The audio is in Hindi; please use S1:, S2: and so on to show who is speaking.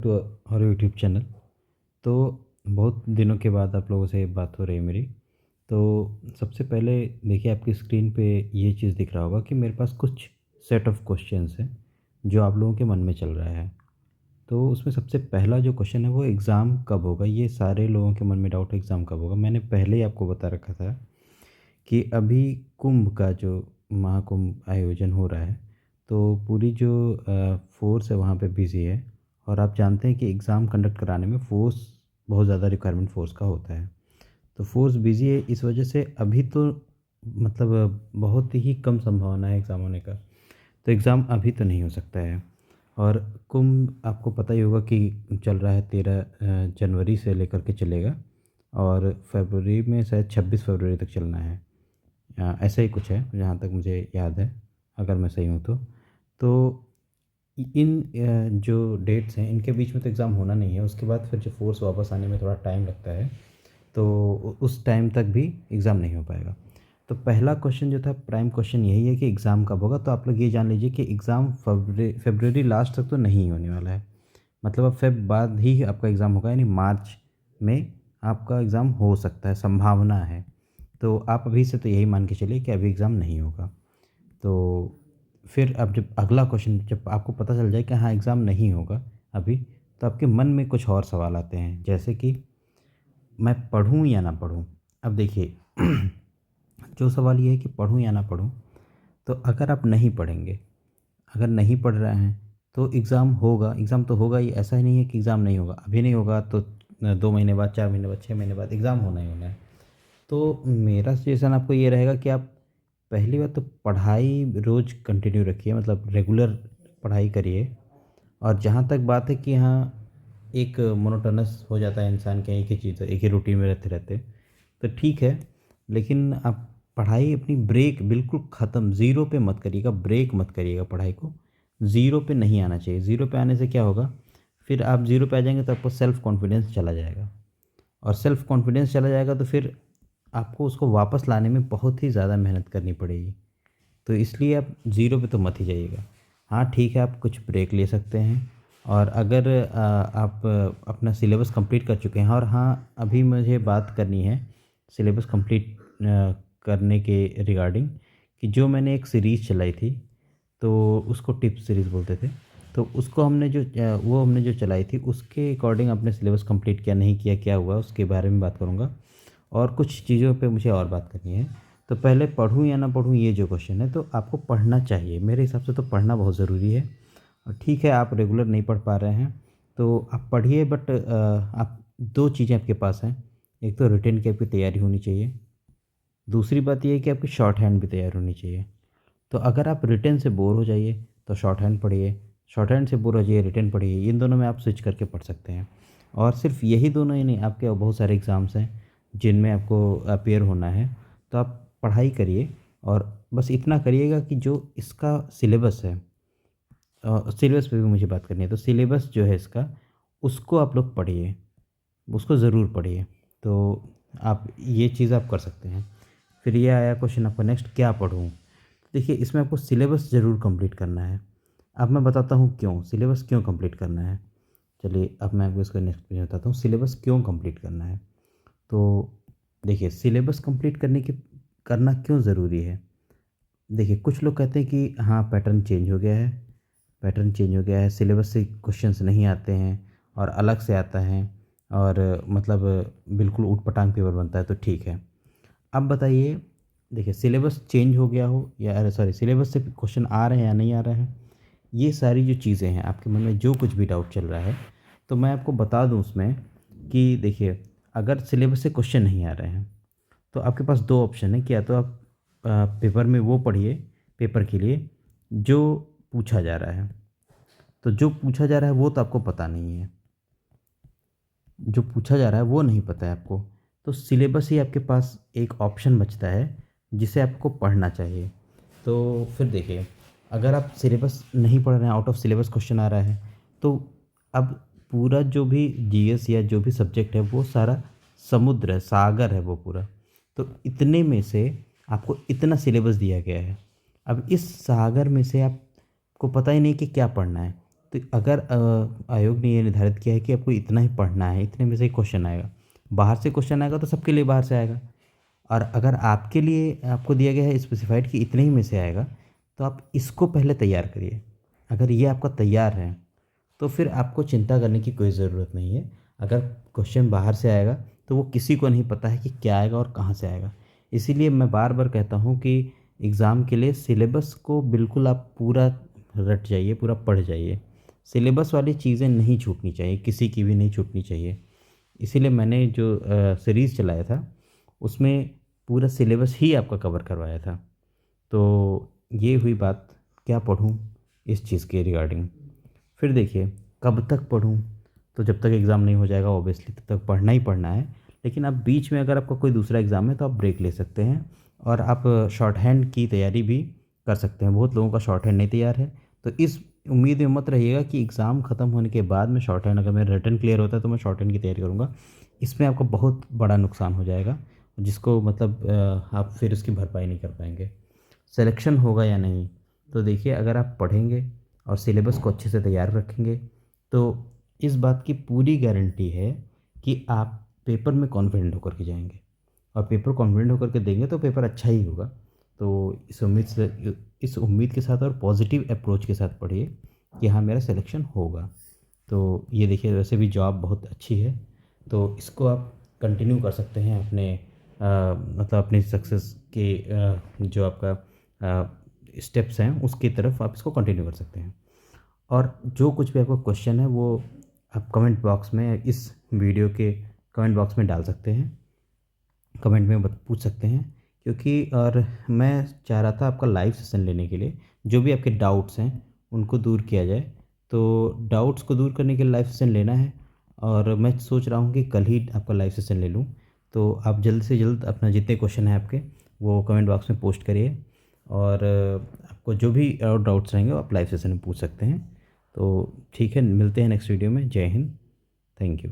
S1: टू और यूट्यूब चैनल। तो बहुत दिनों के बाद आप लोगों से बात हो रही है मेरी। तो सबसे पहले देखिए, आपकी स्क्रीन पे ये चीज़ दिख रहा होगा कि मेरे पास कुछ सेट ऑफ क्वेश्चंस हैं जो आप लोगों के मन में चल रहा है। तो उसमें सबसे पहला जो क्वेश्चन है वो एग्ज़ाम कब होगा। ये सारे लोगों के मन में डाउट है, एग्ज़ाम कब होगा। मैंने पहले ही आपको बता रखा था कि अभी कुंभ का जो महाकुंभ आयोजन हो रहा है, तो पूरी जो फ़ोर्स है वहाँ पे बिज़ी है। और आप जानते हैं कि एग्ज़ाम कंडक्ट कराने में फ़ोर्स बहुत ज़्यादा रिक्वायरमेंट फ़ोर्स का होता है। तो फ़ोर्स बिज़ी है, इस वजह से अभी तो मतलब बहुत ही कम संभावना है एग्ज़ाम होने का। तो एग्ज़ाम अभी तो नहीं हो सकता है। और कुंभ आपको पता ही होगा कि चल रहा है 13 जनवरी से लेकर के चलेगा, और फरवरी में शायद 26 फरवरी तक चलना है। ऐसा ही कुछ है जहाँ तक मुझे याद है, अगर मैं सही हूँ तो। तो इन जो डेट्स हैं इनके बीच में तो एग्ज़ाम होना नहीं है। उसके बाद फिर जो फ़ोर्स वापस आने में थोड़ा टाइम लगता है, तो उस टाइम तक भी एग्ज़ाम नहीं हो पाएगा। तो पहला क्वेश्चन जो था, प्राइम क्वेश्चन यही है कि एग्ज़ाम कब होगा। तो आप लोग ये जान लीजिए कि एग्ज़ाम फरवरी लास्ट तक तो नहीं होने वाला है। मतलब अब फ़ेब बाद ही आपका एग्ज़ाम होगा, यानी मार्च में आपका एग्ज़ाम हो सकता है, संभावना है। तो आप अभी से तो यही मान के चलिए कि अभी एग्ज़ाम नहीं होगा। तो फिर अब जब अगला क्वेश्चन, जब आपको पता चल जाए कि हाँ एग्ज़ाम नहीं होगा अभी, तो आपके मन में कुछ और सवाल आते हैं, जैसे कि मैं पढ़ूँ या ना पढ़ूँ। अब देखिए जो सवाल ये है कि पढ़ूँ या ना पढ़ूँ, तो अगर आप नहीं पढ़ेंगे, अगर नहीं पढ़ रहे हैं, तो एग्ज़ाम होगा, एग्ज़ाम तो होगा ही। ऐसा ही नहीं है कि एग्ज़ाम नहीं होगा, अभी नहीं होगा तो 2 महीने बाद, 4 महीने बाद, 6 महीने बाद एग्ज़ाम होना ही होना है। तो मेरा सजेशन आपको ये रहेगा कि आप पहली बात तो पढ़ाई रोज़ कंटिन्यू रखिए, मतलब रेगुलर पढ़ाई करिए। और जहाँ तक बात है कि हाँ, एक मोनोटोनस हो जाता है इंसान के, एक ही चीज़, एक ही रूटीन में रहते रहते, तो ठीक है। लेकिन आप पढ़ाई अपनी ब्रेक बिल्कुल ख़त्म, ज़ीरो पे मत करिएगा, ब्रेक मत करिएगा पढ़ाई को। ज़ीरो पे नहीं आना चाहिए। ज़ीरो पे आने से क्या होगा, फिर आप ज़ीरो पे आ जाएंगे तो आपको सेल्फ़ कॉन्फिडेंस चला जाएगा। और सेल्फ़ कॉन्फिडेंस चला जाएगा तो फिर आपको उसको वापस लाने में बहुत ही ज़्यादा मेहनत करनी पड़ेगी। तो इसलिए आप ज़ीरो पे तो मत ही जाइएगा। हाँ, ठीक है, आप कुछ ब्रेक ले सकते हैं। और अगर आप अपना सिलेबस कंप्लीट कर चुके हैं, और हाँ, अभी मुझे बात करनी है सिलेबस कंप्लीट करने के रिगार्डिंग, कि जो मैंने एक सीरीज़ चलाई थी, तो उसको टिप्स सीरीज़ बोलते थे। तो उसको हमने जो वो हमने जो चलाई थी, उसके अकॉर्डिंग आपने सिलेबस कंप्लीट किया नहीं किया, क्या हुआ, उसके बारे में बात करूँगा। और कुछ चीज़ों पे मुझे और बात करनी है। तो पहले पढ़ूँ या ना पढ़ूँ, ये जो क्वेश्चन है, तो आपको पढ़ना चाहिए। मेरे हिसाब से तो पढ़ना बहुत ज़रूरी है। और ठीक है, आप रेगुलर नहीं पढ़ पा रहे हैं, तो आप पढ़िए, बट आप 2 चीज़ें आपके पास हैं। एक तो रिटेन की आपकी तैयारी होनी चाहिए, दूसरी बात ये है कि आपकी शॉर्ट हैंड भी तैयार होनी चाहिए। तो अगर आप रिटेन से बोर हो जाइए तो शॉर्ट हैंड पढ़िए, शॉर्ट हैंड से बोर हो जाइए रिटेन पढ़िए। इन दोनों में आप स्विच करके पढ़ सकते हैं। और सिर्फ यही दोनों ही नहीं, आपके और बहुत सारे एग्ज़ाम्स हैं जिनमें आपको अपीयर होना है। तो आप पढ़ाई करिए, और बस इतना करिएगा कि जो इसका सिलेबस है, सिलेबस पे भी मुझे बात करनी है। तो सिलेबस जो है इसका, उसको आप लोग पढ़िए, उसको ज़रूर पढ़िए। तो आप ये चीज़ आप कर सकते हैं। फिर ये आया क्वेश्चन आपका नेक्स्ट, क्या पढूँ? देखिए, इसमें आपको सिलेबस ज़रूर कंप्लीट करना है। अब मैं बताता हूँ क्यों, सिलेबस क्यों कंप्लीट करना है। चलिए, अब मैं आपको इसका नेक्स्ट क्वेश्चन बताता हूँ, सिलेबस क्यों कंप्लीट करना है। तो देखिए, सिलेबस कंप्लीट करना क्यों ज़रूरी है। देखिए, कुछ लोग कहते हैं कि हाँ, पैटर्न चेंज हो गया है, पैटर्न चेंज हो गया है, सिलेबस से क्वेश्चंस नहीं आते हैं और अलग से आता है, और मतलब बिल्कुल ऊट-पटांग पेपर बनता है, तो ठीक है। अब बताइए, देखिए, सिलेबस चेंज हो गया हो, या अरे सॉरी, सिलेबस से क्वेश्चन आ रहे हैं या नहीं आ रहे हैं, ये सारी जो चीज़ें हैं आपके मन में, जो कुछ भी डाउट चल रहा है, तो मैं आपको बता दूं उसमें कि देखिए, अगर सिलेबस से क्वेश्चन नहीं आ रहे हैं, तो आपके पास 2 ऑप्शन है कि या तो आप पेपर में वो पढ़िए, पेपर के लिए जो पूछा जा रहा है। तो जो पूछा जा रहा है वो तो आपको पता नहीं है, जो पूछा जा रहा है वो नहीं पता है आपको। तो सिलेबस ही आपके पास एक ऑप्शन बचता है जिसे आपको पढ़ना चाहिए। तो फिर देखिए, अगर आप सिलेबस नहीं पढ़ रहे हैं, आउट ऑफ सिलेबस क्वेश्चन आ रहा है, तो अब पूरा जो भी जीएस या जो भी सब्जेक्ट है वो सारा समुद्र है, सागर है वो पूरा। तो इतने में से आपको इतना सिलेबस दिया गया है। अब इस सागर में से आपको पता ही नहीं कि क्या पढ़ना है। तो अगर आयोग ने ये निर्धारित किया है कि आपको इतना ही पढ़ना है, इतने में से ही क्वेश्चन आएगा, बाहर से क्वेश्चन आएगा तो सबके लिए बाहर से आएगा। और अगर आपके लिए आपको दिया गया है स्पेसिफाइड कि इतने ही में से आएगा, तो आप इसको पहले तैयार करिए। अगर ये आपका तैयार है तो फिर आपको चिंता करने की कोई ज़रूरत नहीं है। अगर क्वेश्चन बाहर से आएगा तो वो किसी को नहीं पता है कि क्या आएगा और कहाँ से आएगा। इसीलिए मैं बार बार कहता हूँ कि एग्ज़ाम के लिए सिलेबस को बिल्कुल आप पूरा रट जाइए, पूरा पढ़ जाइए। सिलेबस वाली चीज़ें नहीं छूटनी चाहिए, किसी की भी नहीं छूटनी चाहिए। इसीलिए मैंने जो सीरीज़ चलाया था उसमें पूरा सिलेबस ही आपका कवर करवाया था। तो ये हुई बात, क्या पढ़ूँ इस चीज़ के रिगार्डिंग। फिर देखिए, कब तक पढूँ? तो जब तक एग्ज़ाम नहीं हो जाएगा ऑब्वियसली तब तक पढ़ना ही पढ़ना है। लेकिन आप बीच में अगर आपका कोई दूसरा एग्ज़ाम है तो आप ब्रेक ले सकते हैं और आप शॉर्ट हैंड की तैयारी भी कर सकते हैं। बहुत लोगों का शॉर्ट हैंड नहीं तैयार है, तो इस उम्मीद में मत रहिएगा कि एग्ज़ाम ख़त्म होने के बाद में शॉर्ट हैंड, अगर मेरा रिटन क्लियर होता है तो मैं शॉर्ट हैंड की तैयारी करूँगा। इसमें आपका बहुत बड़ा नुकसान हो जाएगा, जिसको मतलब आप फिर उसकी भरपाई नहीं कर पाएँगे। सिलेक्शन होगा या नहीं, तो देखिए अगर आप पढ़ेंगे और सिलेबस को अच्छे से तैयार रखेंगे तो इस बात की पूरी गारंटी है कि आप पेपर में कॉन्फिडेंट होकर के जाएंगे। और पेपर कॉन्फिडेंट होकर के देंगे तो पेपर अच्छा ही होगा। तो इस उम्मीद के साथ और पॉजिटिव अप्रोच के साथ पढ़िए कि हाँ मेरा सिलेक्शन होगा। तो ये देखिए, वैसे भी जॉब बहुत अच्छी है, तो इसको आप कंटिन्यू कर सकते हैं अपने मतलब अपनी सक्सेस के जो आपका स्टेप्स हैं उसकी तरफ आप इसको कंटिन्यू कर सकते हैं। और जो कुछ भी आपका क्वेश्चन है वो आप कमेंट बॉक्स में, इस वीडियो के कमेंट बॉक्स में डाल सकते हैं, कमेंट में पूछ सकते हैं। क्योंकि और मैं चाह रहा था आपका लाइव सेशन लेने के लिए, जो भी आपके डाउट्स हैं उनको दूर किया जाए। तो डाउट्स को दूर करने के लिए लाइव सेशन लेना है और मैं सोच रहा हूँ कि कल ही आपका लाइव सेशन ले लूँ। तो आप जल्द से जल्द अपना जितने क्वेश्चन हैं आपके वो कमेंट बॉक्स में पोस्ट करिए और आपको जो भी और डाउट्स रहेंगे वो आप लाइव सेशन में पूछ सकते हैं। तो ठीक है, मिलते हैं नेक्स्ट वीडियो में। जय हिंद, थैंक यू।